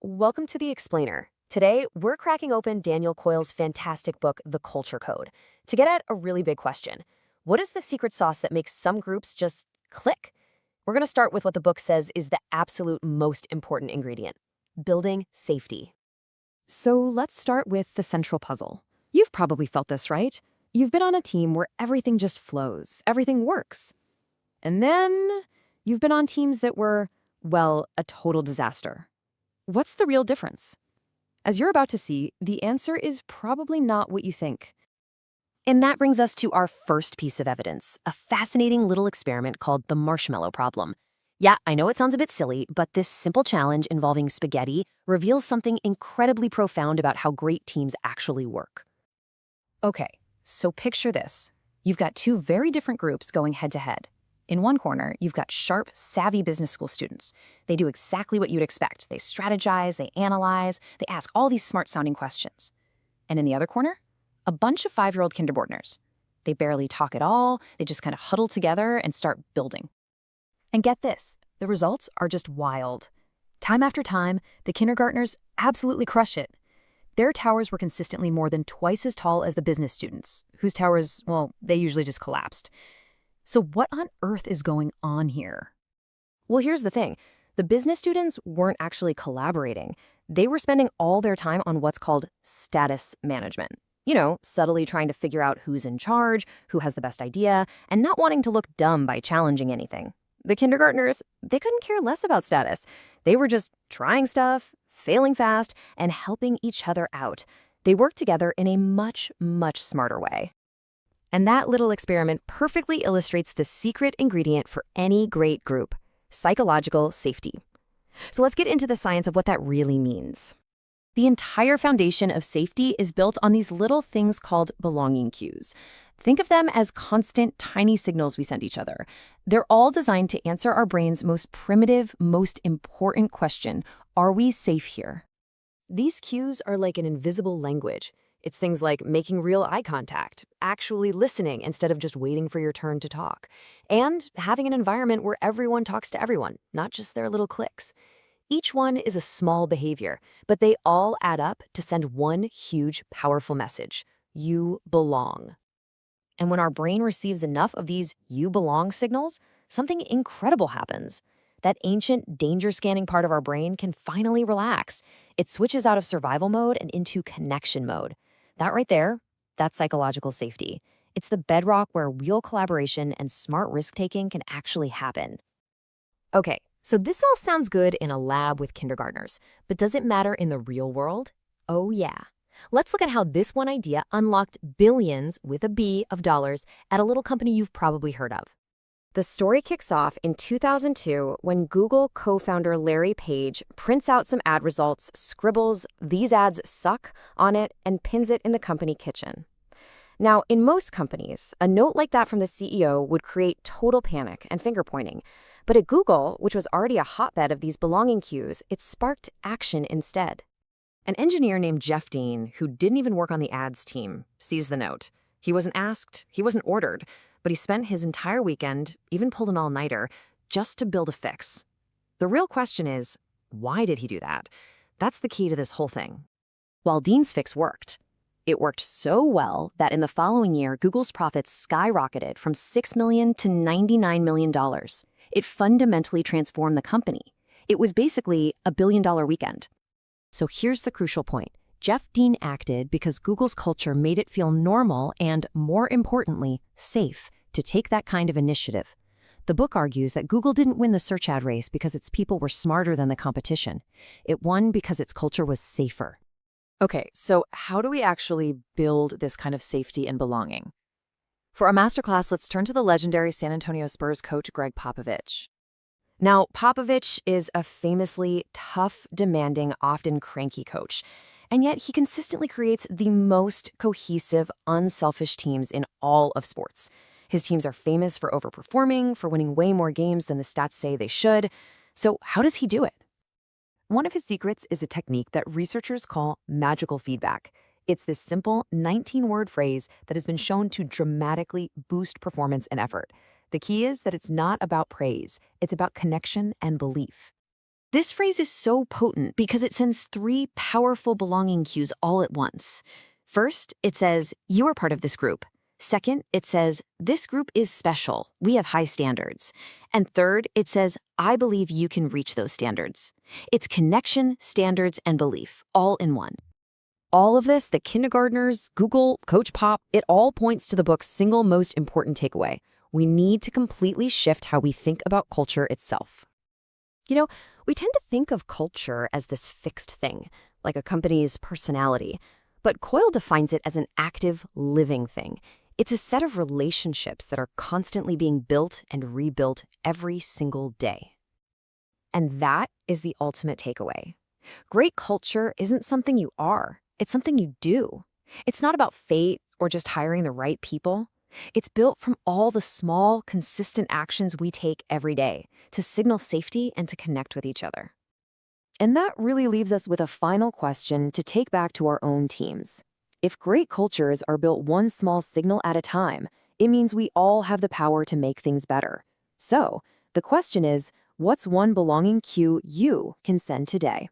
Welcome to The Explainer. Today, we're cracking open Daniel Coyle's fantastic book, The Culture Code, to get at a really big question. What is the secret sauce that makes some groups just click? We're going to start with what the book says is the absolute most important ingredient: building safety. So let's start with the central puzzle. You've probably felt this, right? You've been on a team where everything just flows, everything works. And then you've been on teams that were, well, a total disaster. What's the real difference? As you're about to see, the answer is probably not what you think. And that brings us to our first piece of evidence, a fascinating little experiment called the marshmallow problem. Yeah, I know it sounds a bit silly, but this simple challenge involving spaghetti reveals something incredibly profound about how great teams actually work. Okay, so picture this. You've got two very different groups going head-to-head. In one corner, you've got sharp, savvy business school students. They do exactly what you'd expect. They strategize, they analyze, they ask all these smart-sounding questions. And in the other corner, a bunch of 5-year-old kindergartners. They barely talk at all, they just kind of huddle together and start building. And get this, the results are just wild. Time after time, the kindergartners absolutely crush it. Their towers were consistently more than twice as tall as the business students, whose towers, well, they usually just collapsed. So what on earth is going on here? Well, here's the thing. The business students weren't actually collaborating. They were spending all their time on what's called status management. You know, subtly trying to figure out who's in charge, who has the best idea, and not wanting to look dumb by challenging anything. The kindergartners, they couldn't care less about status. They were just trying stuff, failing fast, and helping each other out. They worked together in a much, much smarter way. And that little experiment perfectly illustrates the secret ingredient for any great group: psychological safety. So let's get into the science of what that really means. The entire foundation of safety is built on these little things called belonging cues. Think of them as constant, tiny signals we send each other. They're all designed to answer our brain's most primitive, most important question: are we safe here? These cues are like an invisible language. It's things like making real eye contact, actually listening instead of just waiting for your turn to talk, and having an environment where everyone talks to everyone, not just their little cliques. Each one is a small behavior, but they all add up to send one huge, powerful message: you belong. And when our brain receives enough of these you belong signals, something incredible happens. That ancient danger scanning part of our brain can finally relax. It switches out of survival mode and into connection mode. That right there, that's psychological safety. It's the bedrock where real collaboration and smart risk-taking can actually happen. Okay, so this all sounds good in a lab with kindergartners, but does it matter in the real world? Oh yeah. Let's look at how this one idea unlocked billions, with a B, of dollars at a little company you've probably heard of. The story kicks off in 2002 when Google co-founder Larry Page prints out some ad results, scribbles "these ads suck" on it, and pins it in the company kitchen. Now, in most companies, a note like that from the CEO would create total panic and finger-pointing. But at Google, which was already a hotbed of these belonging cues, it sparked action instead. An engineer named Jeff Dean, who didn't even work on the ads team, sees the note. He wasn't asked, he wasn't ordered, but he spent his entire weekend, even pulled an all-nighter, just to build a fix. The real question is, why did he do that? That's the key to this whole thing. While Dean's fix worked, it worked so well that in the following year, Google's profits skyrocketed from $6 million to $99 million. It fundamentally transformed the company. It was basically a billion-dollar weekend. So here's the crucial point. Jeff Dean acted because Google's culture made it feel normal and, more importantly, safe to take that kind of initiative. The book argues that Google didn't win the search ad race because its people were smarter than the competition. It won because its culture was safer. Okay, so how do we actually build this kind of safety and belonging? For our masterclass, let's turn to the legendary San Antonio Spurs coach Greg Popovich. Now, Popovich is a famously tough, demanding, often cranky coach. And yet he consistently creates the most cohesive, unselfish teams in all of sports. His teams are famous for overperforming, for winning way more games than the stats say they should. So how does he do it? One of his secrets is a technique that researchers call magical feedback. It's this simple 19-word phrase that has been shown to dramatically boost performance and effort. The key is that it's not about praise, it's about connection and belief. This phrase is so potent because it sends three powerful belonging cues all at once. First, it says, you are part of this group. Second, it says, this group is special. We have high standards. And third, it says, I believe you can reach those standards. It's connection, standards, and belief, all in one. All of this, the kindergartners, Google, Coach Pop, it all points to the book's single most important takeaway. We need to completely shift how we think about culture itself. We tend to think of culture as this fixed thing, like a company's personality. But Coyle defines it as an active, living thing. It's a set of relationships that are constantly being built and rebuilt every single day. And that is the ultimate takeaway. Great culture isn't something you are. It's something you do. It's not about fate or just hiring the right people. It's built from all the small, consistent actions we take every day to signal safety and to connect with each other. And that really leaves us with a final question to take back to our own teams. If great cultures are built one small signal at a time, it means we all have the power to make things better. So, the question is, what's one belonging cue you can send today?